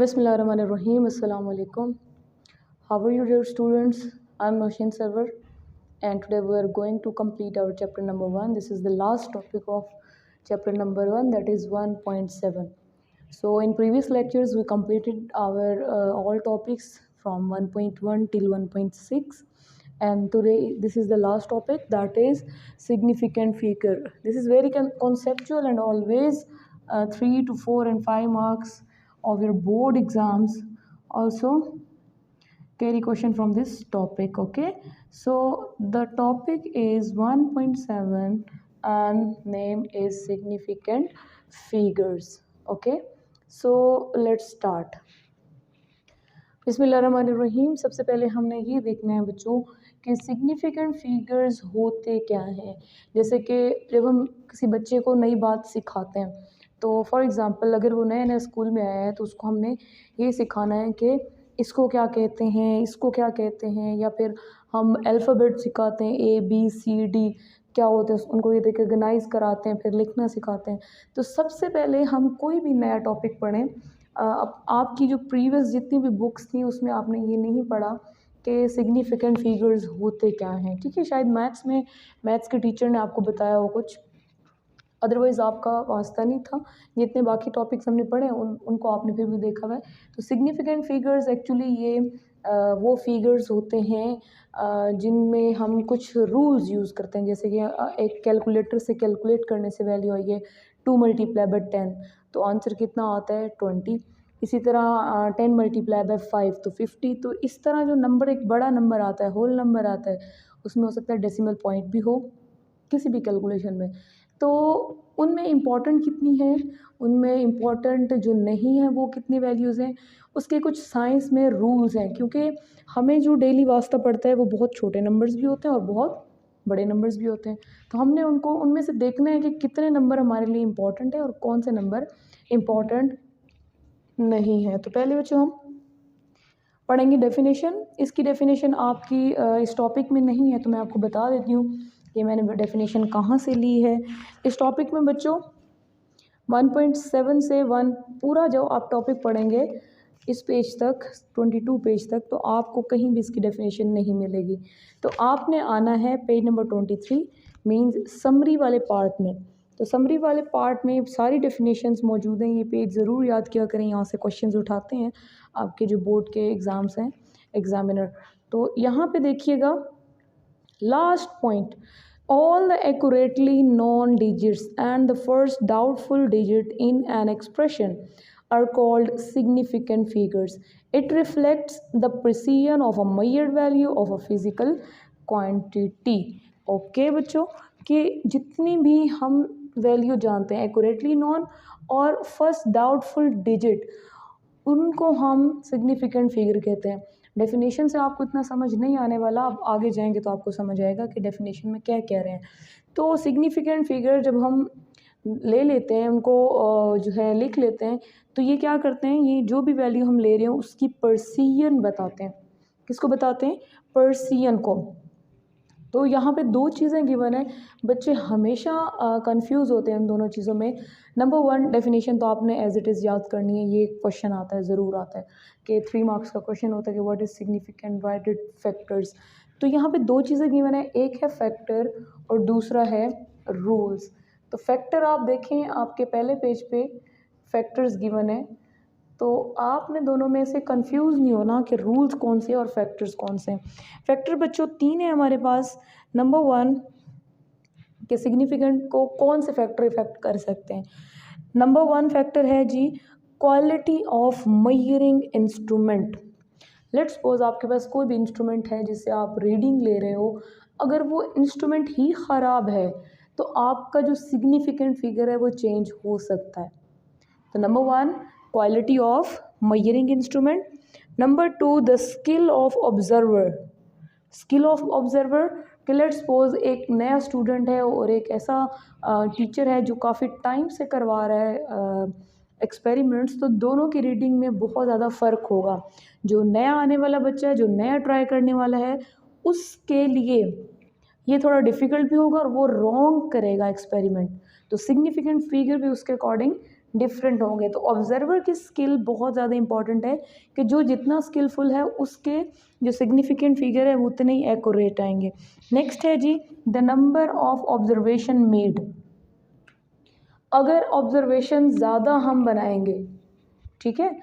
Bismillahirrahmanirrahim. Assalamu alaikum. How are you, dear students? I'm Noshin Server, and today we are going to complete our chapter number 1. This is the last topic of chapter number 1, that is 1.7. So in previous lectures we completed our all topics from 1.1 till 1.6, and today this is the last topic, that is significant figure. This is very conceptual and always 3 to 4 and 5 marks of your board exams also carry question from this topic. Okay, so the topic is 1.7 and name is significant figures. Okay, so let's start. बिस्मिल्लाहिर्रहमानिर्रहीम। सबसे पहले हमने ये देखना है बच्चों कि significant figures होते क्या हैं। जैसे कि जब हम किसी बच्चे को नई बात सिखाते हैं, तो फॉर एग्ज़ाम्पल अगर वो नए नए स्कूल में आया है तो उसको हमने ये सिखाना है कि इसको क्या कहते हैं, इसको क्या कहते हैं, या फिर हम अल्फ़ाबेट सिखाते हैं ABCD क्या होते हैं, उनको ये रिकग्नाइज़ कराते हैं, फिर लिखना सिखाते हैं। तो सबसे पहले हम कोई भी नया टॉपिक पढ़ें, अब आपकी जो प्रीवियस जितनी भी बुक्स थी उसमें आपने ये नहीं पढ़ा कि सिग्निफिकेंट फिगर्स होते क्या हैं। ठीक है, शायद मैथ्स के टीचर ने आपको बताया हो कुछ, अदरवाइज़ आपका वास्ता नहीं था। जितने बाकी टॉपिक्स हमने पढ़े उनको आपने फिर भी देखा हुआ है। तो सिग्निफिकेंट फिगर्स एक्चुअली ये वो फिगर्स होते हैं जिनमें हम कुछ रूल्स यूज़ करते हैं। जैसे कि एक कैलकुलेटर से कैलकुलेट करने से वैल्यू आई है 2 मल्टीप्लाई बाय 10, तो आंसर कितना आता है 20। इसी तरह 10 मल्टीप्लाई बाय 5 तो 50। तो इस तरह जो नंबर एक बड़ा नंबर आता है, होल नंबर आता है, उसमें हो सकता है डेसिमल पॉइंट भी हो किसी भी कैलकुलेशन में। तो उनमें इम्पॉर्टेंट कितनी है, उनमें इम्पॉर्टेंट जो नहीं है वो कितनी वैल्यूज़ हैं, उसके कुछ साइंस में रूल्स हैं। क्योंकि हमें जो डेली वास्ता पड़ता है वो बहुत छोटे नंबर्स भी होते हैं और बहुत बड़े नंबर्स भी होते हैं। तो हमने उनको उनमें से देखना है कि कितने नंबर हमारे लिए इम्पॉर्टेंट है और कौन से नंबर इम्पॉर्टेंट नहीं है। तो पहले बच्चों हम पढ़ेंगे डेफिनेशन। इसकी डेफिनेशन आपकी इस टॉपिक में नहीं है, तो मैं आपको बता देती हूँ कि मैंने डेफिनेशन कहाँ से ली है। इस टॉपिक में बच्चों 1.7 से 1 पूरा जो आप टॉपिक पढ़ेंगे इस पेज तक 22 पेज तक, तो आपको कहीं भी इसकी डेफिनेशन नहीं मिलेगी। तो आपने आना है पेज नंबर 23 मीन्स समरी वाले पार्ट में। तो समरी वाले पार्ट में सारी डेफिनेशंस मौजूद हैं। ये पेज ज़रूर याद किया करें, यहाँ से क्वेश्चंस उठाते हैं आपके जो बोर्ड के एग्ज़ाम्स हैं, एग्जामिनर। तो यहाँ पे देखिएगा last point, all the accurately known digits and the first doubtful digit in an expression are called significant figures. It reflects the precision of a measured value of a physical quantity. Okay बच्चों, कि जितनी भी हम value जानते हैं accurately non और first doubtful digit, उनको हम सिग्निफिकेंट फिगर कहते हैं। डेफिनेशन से आपको इतना समझ नहीं आने वाला, अब आगे जाएंगे तो आपको समझ आएगा कि डेफिनेशन में क्या कह रहे हैं। तो सिग्निफिकेंट फिगर जब हम ले लेते हैं, उनको जो है लिख लेते हैं, तो ये क्या करते हैं, ये जो भी वैल्यू हम ले रहे हैं उसकी पर्सियन बताते हैं। किसको बताते हैं? पर्सियन को। तो यहाँ पे दो चीज़ें गिवन है, बच्चे हमेशा कंफ्यूज होते हैं इन दोनों चीज़ों में। नंबर 1 डेफिनेशन तो आपने एज इट इज़ याद करनी है, ये क्वेश्चन आता है, ज़रूर आता है कि 3 मार्क्स का क्वेश्चन होता है कि what is significant right it factors. तो यहाँ पे दो चीज़ें गिवन है, एक है फैक्टर और दूसरा है रूल्स। तो फैक्टर आप देखें आपके पहले पेज पे फैक्टर्स गिवन है, तो आपने दोनों में से कंफ्यूज नहीं होना कि रूल्स कौन से और फैक्टर्स कौन से। फैक्टर बच्चों 3 है हमारे पास। नंबर 1 के सिग्निफिकेंट को कौन से फैक्टर इफेक्ट कर सकते हैं। नंबर 1 फैक्टर है जी quality of measuring instrument. Let's suppose आपके पास कोई भी इंस्ट्रूमेंट है जिससे आप रीडिंग ले रहे हो, अगर वो इंस्ट्रूमेंट ही ख़राब है तो आपका जो सिग्निफिकेंट फिगर है वो चेंज हो सकता है। तो number 1 quality of measuring instrument. Number 2 the skill of observer. Skill of observer कि लेट्स सपोज एक नया स्टूडेंट है और एक ऐसा टीचर है जो काफ़ी टाइम से करवा रहा है एक्सपेरिमेंट्स, तो दोनों की रीडिंग में बहुत ज़्यादा फ़र्क होगा। जो नया आने वाला बच्चा है, जो नया ट्राई करने वाला है, उसके लिए ये थोड़ा डिफ़िकल्ट भी होगा और वो रॉन्ग करेगा एक्सपेरिमेंट। तो सिग्निफिकेंट फिगर भी उसके अकॉर्डिंग डिफरेंट होंगे। तो ऑब्जर्वर की स्किल बहुत ज़्यादा इंपॉर्टेंट है कि जो जितना स्किलफुल है उसके जो सिग्निफिकेंट फिगर है वो उतने ही एक्यूरेट आएंगे। नेक्स्ट है जी the number of observation made. अगर ऑब्जर्वेशन ज़्यादा हम बनाएंगे, ठीक है,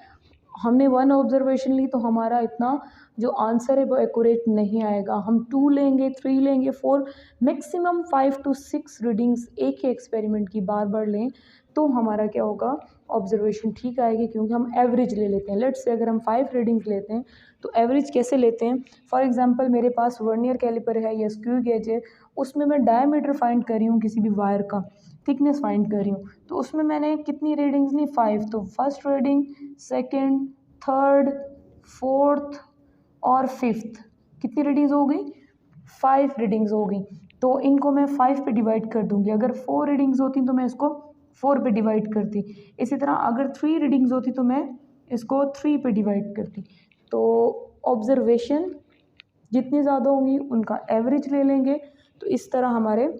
हमने 1 ऑब्जर्वेशन ली तो हमारा इतना जो आंसर है वो एक्यूरेट नहीं आएगा। हम 2 लेंगे, 3 लेंगे, 4, मैक्सिमम 5 to 6 रीडिंग्स एक ही एक्सपेरिमेंट की बार बार लें तो हमारा क्या होगा, ऑब्जर्वेशन ठीक आएगी, क्योंकि हम एवरेज ले लेते हैं। लेट्स से अगर हम 5 रीडिंग्स लेते हैं तो एवरेज कैसे लेते हैं। फॉर एग्जांपल मेरे पास वर्नियर कैलिपर है या स्क्रू गेज है, उसमें मैं डायमीटर फाइंड कर रही हूँ किसी भी वायर का, थिकनेस फाइंड कर रही हूँ, तो उसमें मैंने कितनी रीडिंग्स ली, 5। तो first reading, second, third, fourth और फिफ्थ, कितनी रीडिंग्स हो गई, 5 रीडिंग्स हो गई। तो इनको मैं 5 पे डिवाइड कर दूंगी। अगर 4 रीडिंग्स होती तो मैं इसको 4 पे डिवाइड करती। इसी तरह अगर 3 रीडिंग्स होती तो मैं इसको 3 पे डिवाइड करती। तो ऑब्जर्वेशन जितनी ज़्यादा होंगी उनका एवरेज ले लेंगे, तो इस तरह हमारे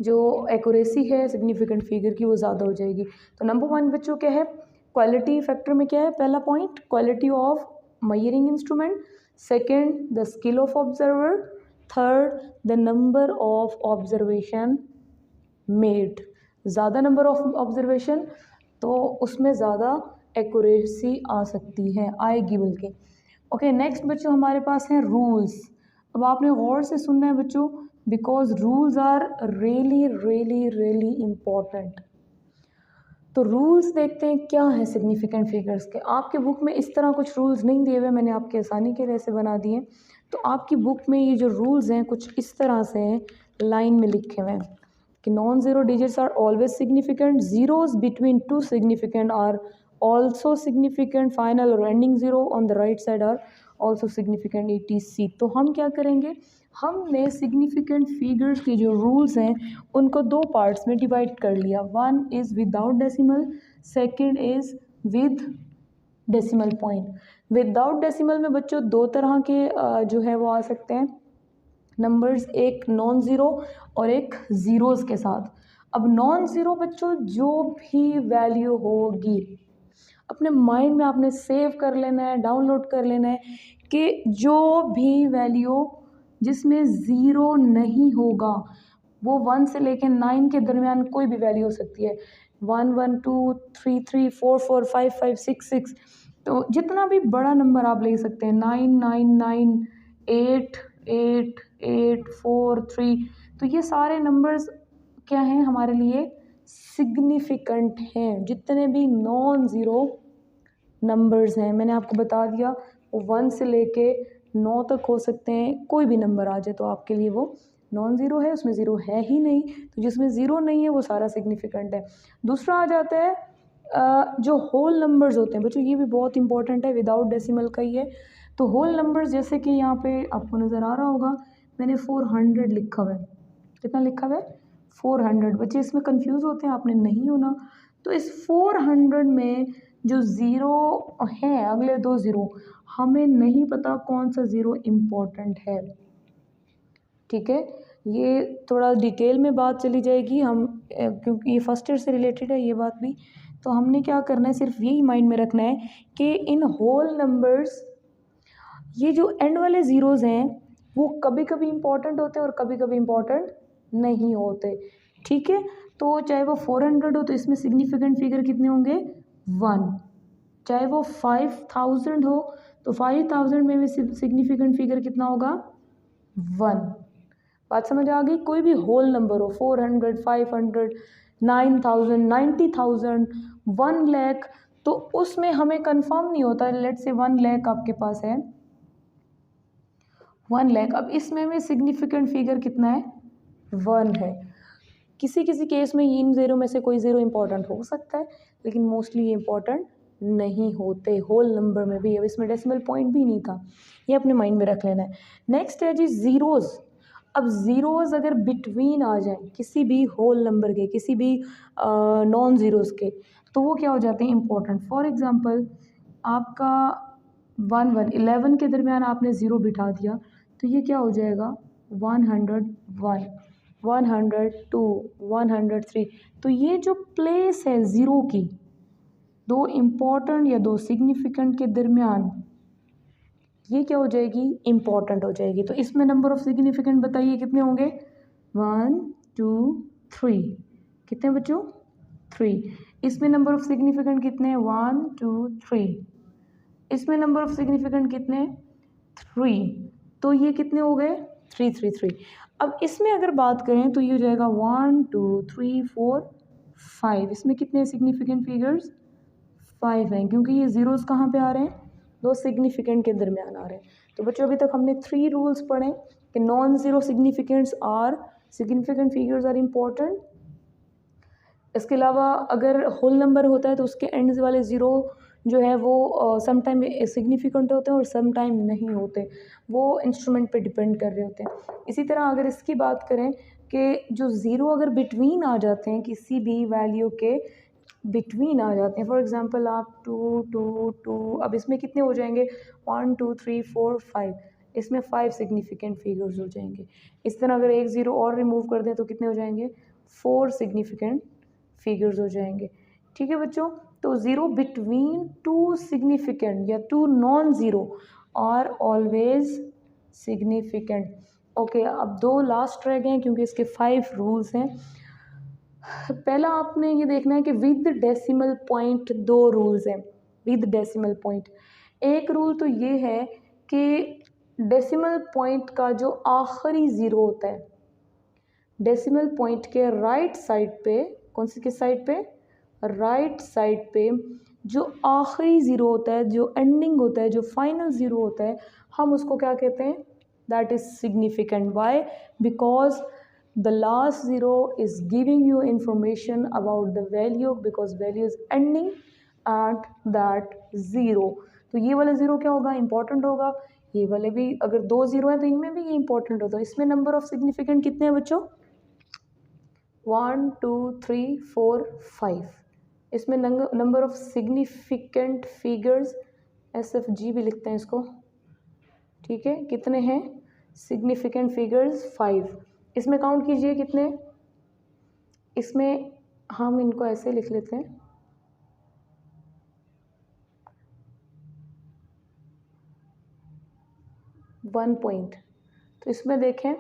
जो एक्यूरेसी है सिग्निफिकेंट फिगर की वो ज़्यादा हो जाएगी। तो नंबर 1 बच्चों क्या है, क्वालिटी फैक्टर में क्या है, पहला point quality of measuring instrument, second the skill of observer, third the number of observation made. ज़्यादा नंबर ऑफ ऑब्जर्वेशन तो उसमें ज़्यादा एक्यूरेसी आ सकती है, आएगी बल्कि। ओके, नेक्स्ट बच्चों हमारे पास हैं रूल्स। अब आपने गौर से सुनना है बच्चों, because rules are really really really important. तो रूल्स देखते हैं क्या है सिग्निफिकेंट फिगर्स के। आपके बुक में इस तरह कुछ रूल्स नहीं दिए हुए, मैंने आपके आसानी के लिए ऐसे बना दिए। तो आपकी बुक में ये जो रूल्स हैं कुछ इस तरह से हैं, लाइन में लिखे हुए हैं कि non zero digits are always significant, zeros between 2 significant are also significant, final और ending zero on the right side are also significant, ETC। तो हम क्या करेंगे, हमने सिग्निफिकेंट फिगर्स के जो रूल्स हैं उनको 2 पार्ट्स में डिवाइड कर लिया। 1 is without decimal, second is with decimal point. Without decimal में बच्चों 2 तरह के जो है वो आ सकते हैं नंबर्स, एक नॉन ज़ीरो और एक ज़ीरोज़ के साथ। अब नॉन ज़ीरो बच्चों जो भी वैल्यू होगी अपने माइंड में आपने सेव कर लेना है, डाउनलोड कर लेना है कि जो भी वैल्यू जिसमें ज़ीरो नहीं होगा, वो 1 से लेकर 9 के दरमियान कोई भी वैल्यू हो सकती है, 1 1 2 3 3 4 4 5 5 6 6। तो जितना भी बड़ा नंबर आप ले सकते हैं, 9 9 9 8 8 8 4 3। तो ये सारे नंबर्स क्या हैं हमारे लिए, सिग्निफिकेंट हैं। जितने भी नॉन ज़ीरो नंबर्स हैं मैंने आपको बता दिया, वो 1 से लेके 9 तक हो सकते हैं, कोई भी नंबर आ जाए तो आपके लिए वो नॉन ज़ीरो है, उसमें ज़ीरो है ही नहीं। तो जिसमें ज़ीरो नहीं है वो सारा सिग्निफिकेंट है। दूसरा आ जाता है जो होल नंबर्स होते हैं बच्चों, ये भी बहुत इंपॉर्टेंट है, विदाउट डेसिमल का ही है। तो होल नंबर्स जैसे कि यहाँ पे आपको नज़र आ रहा होगा, मैंने 400 लिखा हुआ है। कितना लिखा हुआ है, 400। बच्चे इसमें कंफ्यूज होते हैं, आपने नहीं होना। तो इस 400 में जो ज़ीरो है, अगले 2 ज़ीरो, हमें नहीं पता कौन सा ज़ीरो इम्पोर्टेंट है, ठीक है। ये थोड़ा डिटेल में बात चली जाएगी हम, क्योंकि ये फर्स्ट ईयर से रिलेटेड है ये बात भी। तो हमने क्या करना है, सिर्फ यही माइंड में रखना है कि इन होल नंबर्स ये जो एंड वाले ज़ीरोज़ हैं वो कभी कभी इम्पोर्टेंट होते हैं और कभी कभी इम्पोर्टेंट नहीं होते, ठीक है। तो चाहे वो 400 हो तो इसमें सिग्निफिकेंट फिगर कितने होंगे, 1। चाहे वो 5000 हो तो 5000 में भी सिग्निफिकेंट फिगर कितना होगा, 1। बात समझ आ गई। कोई भी होल नंबर हो, 400 500 9000 90000 1 लाख, तो उसमें हमें कंफर्म नहीं होता। लेट्स से 1 लाख आपके पास है, 1 लाख। अब इसमें भी सिग्निफिकेंट फिगर कितना है, 1 है। किसी किसी केस में इन ज़ीरो में से कोई ज़ीरो इंपॉर्टेंट हो सकता है, लेकिन मोस्टली ये इंपॉर्टेंट नहीं होते होल नंबर में भी। अब इसमें डेसिमल पॉइंट भी नहीं था, ये अपने माइंड में रख लेना है। नेक्स्ट है जी ज़ीरोज़। अब ज़ीरोज़ अगर बिटवीन आ जाएं किसी भी होल नंबर के, किसी भी नॉन ज़ीरोज़ के, तो वो क्या हो जाते हैं, इंपॉर्टेंट। फॉर एग्ज़ाम्पल आपका 1 1 11 के दरमियान आपने ज़ीरो बिठा दिया तो ये क्या हो जाएगा, 101। 102, 103। तो ये जो प्लेस है ज़ीरो की, दो इम्पॉर्टेंट या दो सिग्निफिकेंट के दरमियान, ये क्या हो जाएगी, इम्पॉर्टेंट हो जाएगी। तो इसमें नंबर ऑफ सिग्निफिकेंट बताइए कितने होंगे, 1 2 3। कितने बच्चों, 3। इसमें नंबर ऑफ सिग्निफिकेंट कितने हैं, 1 2 3। इसमें नंबर ऑफ सिग्निफिकेंट कितने, 3। तो ये कितने हो गए, 3 3 3। अब इसमें अगर बात करें तो ये हो जाएगा 1 2 3 4 5। इसमें कितने सिग्निफिकेंट फिगर्स, 5 हैं, क्योंकि ये ज़ीरोज़ कहाँ पे आ रहे हैं, दो सिग्निफिकेंट के दरमियान आ रहे हैं। तो बच्चों अभी तक हमने 3 रूल्स पढ़े कि non zero significants are, significant figures are important. इसके अलावा अगर होल नंबर होता है तो उसके एंड्स वाले ज़ीरो जो है वो सम टाइम सिग्निफिकेंट होते हैं और सम टाइम नहीं होते, वो इंस्ट्रूमेंट पे डिपेंड कर रहे होते हैं। इसी तरह अगर इसकी बात करें कि जो ज़ीरो अगर बिटवीन आ जाते हैं, किसी भी वैल्यू के बिटवीन आ जाते हैं, फॉर एग्जांपल आप 2 2 2, अब इसमें कितने हो जाएंगे, 1 2 3 4 5। इसमें 5 सिग्निफिकेंट फिगर्स हो जाएंगे। इस तरह अगर एक ज़ीरो और रिमूव कर दें तो कितने हो जाएंगे, 4 सिग्निफिकेंट फिगर्स हो जाएंगे। ठीक है बच्चों, तो ज़ीरो बिटवीन टू सिग्निफिकेंट या two non zero are always significant. Okay, अब दो लास्ट रह गए हैं क्योंकि इसके 5 रूल्स हैं। पहला आपने ये देखना है कि विद डेसिमल पॉइंट, दो रूल्स हैं विद डेसिमल पॉइंट। एक रूल तो ये है कि डेसिमल पॉइंट का जो आखिरी ज़ीरो होता है, डेसिमल पॉइंट के राइट साइड पे, कौन सी किस साइड पे, राइट साइड पे जो आखिरी ज़ीरो होता है, जो एंडिंग होता है, जो फाइनल ज़ीरो होता है, हम उसको क्या कहते हैं, that is significant. Why, because the last zero is giving you information about the value, because value is ending at that zero। तो ये वाला ज़ीरो क्या होगा, इंपॉर्टेंट होगा। ये वाले भी, अगर दो ज़ीरो है तो इनमें भी ये इंपॉर्टेंट होता है। इसमें नंबर ऑफ सिग्निफिकेंट कितने हैं बच्चों, 1 2 3 4 5। इसमें number of significant figures, SFG भी लिखते हैं इसको, ठीक है, कितने हैं सिग्निफिकेंट फिगर्स, 5। इसमें काउंट कीजिए कितने, इसमें हम इनको ऐसे लिख लेते हैं, वन पॉइंट। तो इसमें देखें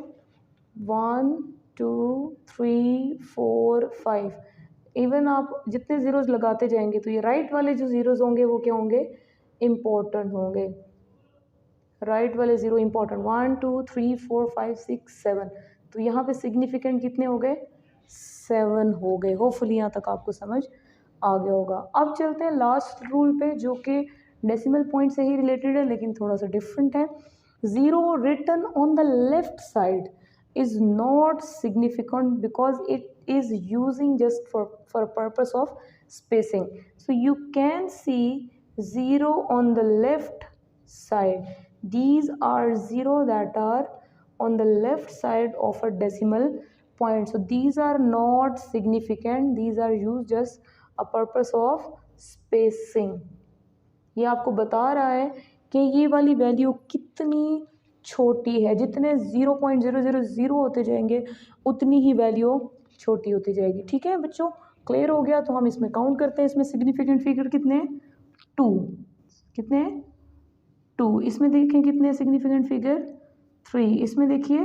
1 2 3 4 5। इवन आप जितने ज़ीरोज़ लगाते जाएंगे तो ये राइट वाले जो ज़ीरोज़ होंगे वो क्या होंगे, इम्पोर्टेंट होंगे। राइट वाले ज़ीरो इंपॉर्टेंट, 1 2 3 4 5 6 7। तो यहाँ पे सिग्निफिकेंट कितने हो गए, 7 हो गए। होपफुली यहाँ तक आपको समझ आ गया होगा। अब चलते हैं लास्ट रूल पे जो कि डेसिमल पॉइंट से ही रिलेटेड है लेकिन थोड़ा सा डिफरेंट है। Zero written on the left side is not significant because it is using just for purpose of spacing. So you can see 0 on the left side. These are 0 that are on the left side of a decimal point. So these are not significant. These are used just a purpose of spacing. ये आपको बता रहा है कि ये वाली value कितनी छोटी है, जितने 0.000 होते जाएंगे उतनी ही वैल्यू छोटी होती जाएगी। ठीक है बच्चों, क्लियर हो गया। तो हम इसमें काउंट करते हैं। इसमें सिग्निफिकेंट फिगर कितने हैं, 2। कितने हैं, 2। इसमें देखें कितने सिग्निफिकेंट फिगर, 3। इसमें देखिए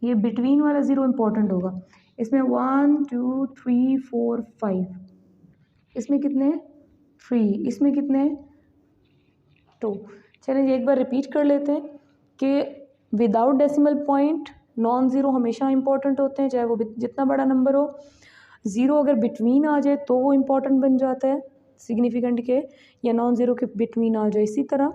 ये बिटवीन वाला ज़ीरो इंपॉर्टेंट होगा। इसमें 1 2 3 4 5। इसमें कितने, 3। इसमें कितने, 2। चलिए एक बार रिपीट कर लेते हैं कि without decimal point non zero हमेशा इंपॉर्टेंट होते हैं, चाहे वो जितना बड़ा नंबर हो। ज़ीरो अगर बिटवीन आ जाए तो वो इम्पॉर्टेंट बन जाता है सिग्निफिकेंट के, या नॉन ज़ीरो के बिटवीन आ जाए। इसी तरह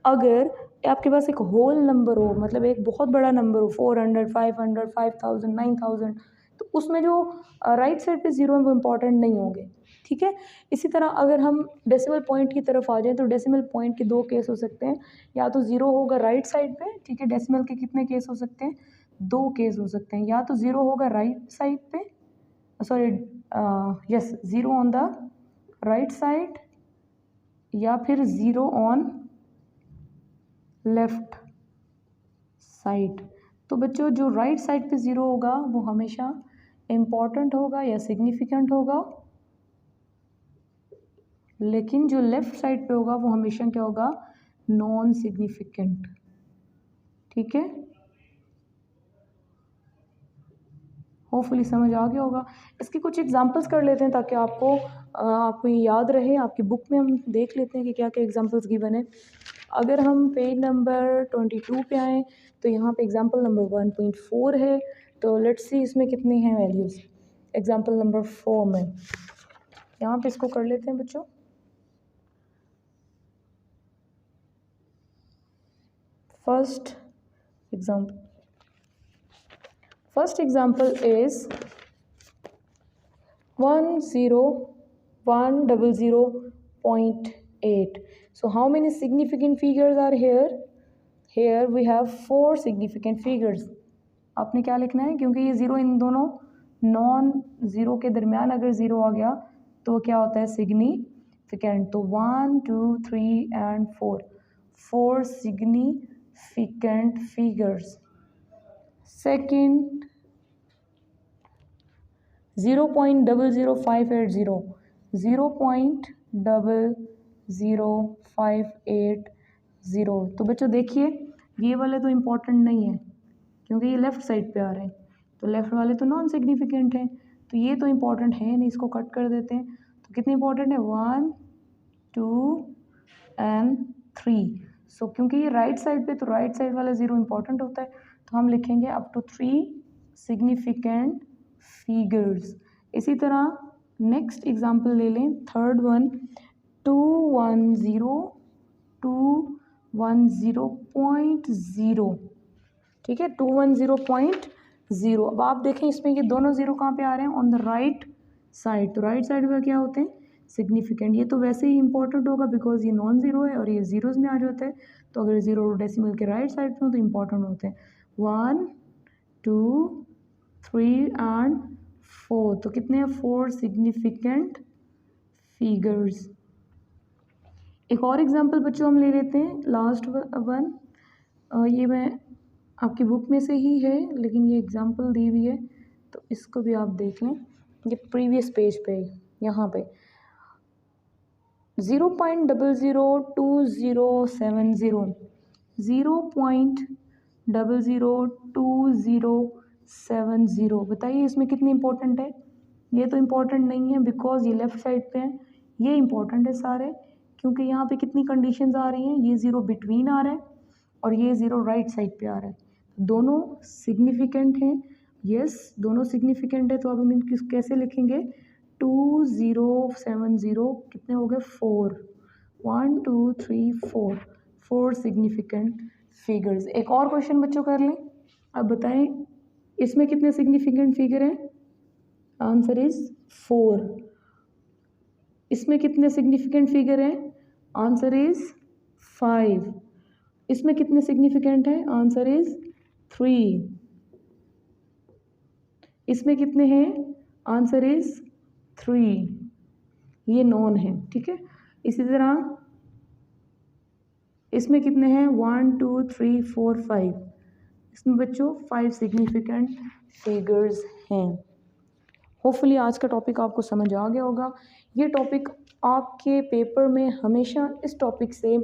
अगर आपके पास एक होल नंबर हो, मतलब एक बहुत बड़ा नंबर हो, 400 500 5000 9000, तो उसमें जो राइट साइड पे ज़ीरो है वो इम्पॉर्टेंट नहीं होंगे। ठीक है, इसी तरह अगर हम डेसिमल पॉइंट की तरफ आ जाएं तो डेसिमल पॉइंट के दो केस हो सकते हैं, या तो ज़ीरो होगा राइट साइड पे, ठीक है, डेसिमल के कितने केस हो सकते हैं, 2 केस हो सकते हैं। या तो ज़ीरो होगा राइट साइड पे, sorry yes, zero on the right side, या फिर ज़ीरो ऑन लेफ्ट साइड। तो बच्चों जो राइट साइड पे ज़ीरो होगा वो हमेशा इम्पॉर्टेंट होगा या सिग्निफिकेंट होगा, लेकिन जो लेफ़्ट साइड पे होगा वो हमेशा क्या होगा, नॉन सिग्निफिकेंट। ठीक है, होपफुली समझ आ गया होगा। इसके कुछ एग्जांपल्स कर लेते हैं ताकि आपको ये याद रहे। आपकी बुक में हम देख लेते हैं कि क्या क्या एग्जांपल्स गिवन है। अगर हम पेज नंबर 22 पे आएँ तो यहाँ पे एग्जांपल नंबर 1.4 है। तो लेट्स सी इसमें कितनी हैं वैल्यूज़। एग्जांपल नंबर 4 में यहाँ पे इसको कर लेते हैं बच्चों। First example is 10100.8. So how many significant figures are here? Here we have 4 significant figures. आपने क्या लिखना है, क्योंकि ये ज़ीरो इन दोनों नॉन ज़ीरो के दरमियान अगर ज़ीरो आ गया तो क्या होता है, सिग्निफिकेंट। तो 1 2 3 and 4 significant figures. Second, 0.00580, 0.00580। तो बच्चों देखिए ये वाले तो इम्पोर्टेंट नहीं है क्योंकि ये लेफ़्ट साइड पे आ रहे हैं, तो लेफ़्ट वाले तो नॉन सिग्निफिकेंट हैं, तो ये तो इम्पोर्टेंट है नहीं, इसको कट कर देते हैं। तो कितने इम्पोर्टेंट है, 1 2 and 3। सो क्योंकि ये राइट साइड पे, तो राइट साइड वाला ज़ीरो इम्पोर्टेंट होता है, तो हम लिखेंगे अप टू 3 सिग्निफिकेंट फिगर्स। इसी तरह नेक्स्ट एग्जांपल ले लें, थर्ड वन 210.0। ठीक है, 210.0। अब आप देखें इसमें ये दोनों ज़ीरो कहाँ पे आ रहे हैं, ऑन द राइट साइड। तो राइट साइड में क्या होते हैं, सिग्निफिकेंट। ये तो वैसे ही इंपॉर्टेंट होगा बिकॉज ये नॉन ज़ीरो है और ये ज़ीरोज़ में आ जाता है, तो अगर ज़ीरो डेसिमल के राइट साइड पे हो तो इम्पॉर्टेंट होते हैं। 1 2 3 and 4। तो कितने हैं, 4 सिग्निफिकेंट फिगर्स। एक और एग्जांपल बच्चों हम ले लेते हैं, लास्ट वन। ये मैं आपकी बुक में से ही है लेकिन ये एग्जांपल दी हुई है तो इसको भी आप देख लें। ये प्रीवियस पेज पे यहाँ पे 0.002070, 0.002070। बताइए इसमें कितनी इंपॉर्टेंट है। ये तो इम्पोर्टेंट नहीं है बिकॉज ये लेफ़्ट साइड पे है। ये इम्पोर्टेंट है सारे, क्योंकि यहाँ पे कितनी कंडीशंस आ रही हैं, ये ज़ीरो बिटवीन आ रहा है और ये ज़ीरो राइट साइड पे आ रहा है, दोनों सिग्निफिकेंट हैं। यस, दोनों सिग्निफिकेंट है, तो अब हम इनको कैसे लिखेंगे, 2070 कितने हो गए, 4। 1 2 3 4 सिग्निफिकेंट फिगर्स। एक और क्वेश्चन बच्चों कर लें। अब बताएं इसमें कितने सिग्निफिकेंट फिगर हैं, आंसर इज 4। इसमें कितने सिग्निफिकेंट फिगर हैं, आंसर इज 5। इसमें कितने सिग्निफिकेंट हैं, आंसर इज 3। इसमें कितने हैं, आंसर इज 3। ये नॉन है, ठीक है। इसी तरह इसमें कितने हैं, 1 2 3 4 5। इसमें बच्चों 5 सिग्निफिकेंट फिगर्स हैं। होपफुली आज का टॉपिक आपको समझ आ गया होगा। ये टॉपिक आपके पेपर में हमेशा इस टॉपिक से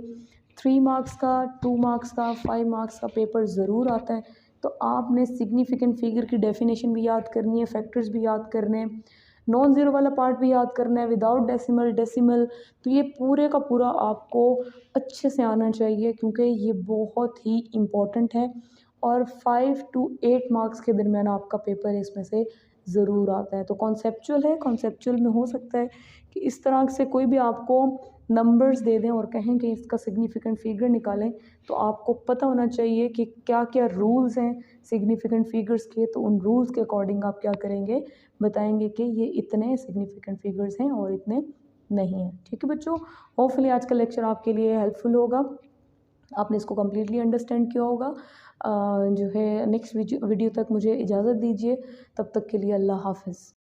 3 मार्क्स का, 2 मार्क्स का, 5 मार्क्स का पेपर ज़रूर आता है। तो आपने सिग्निफिकेंट फिगर की डेफिनेशन भी याद करनी है, फैक्टर्स भी याद करने हैं, नॉन ज़ीरो वाला पार्ट भी याद करना है, विदाउट डेसिमल, डेसिमल। तो ये पूरे का पूरा आपको अच्छे से आना चाहिए क्योंकि ये बहुत ही इम्पॉर्टेंट है और 5 to 8 मार्क्स के दरमियान आपका पेपर इसमें से ज़रूर आता है। तो कॉन्सेप्चुअल है, कॉन्सेप्चुअल में हो सकता है कि इस तरह से कोई भी आपको नंबर्स दे दें और कहें कि इसका सिग्निफिकेंट फिगर निकालें, तो आपको पता होना चाहिए कि क्या क्या रूल्स हैं सिग्निफिकेंट फिगर्स के। तो उन रूल्स के अकॉर्डिंग आप क्या करेंगे, बताएंगे कि ये इतने सिग्निफिकेंट फिगर्स हैं और इतने नहीं हैं। ठीक है बच्चों, होपफुली आज का लेक्चर आपके लिए हेल्पफुल होगा, आपने इसको कम्प्लीटली अंडरस्टैंड किया होगा। जो है नेक्स्ट वीडियो तक मुझे इजाज़त दीजिए, तब तक के लिए अल्लाह हाफ़िज़।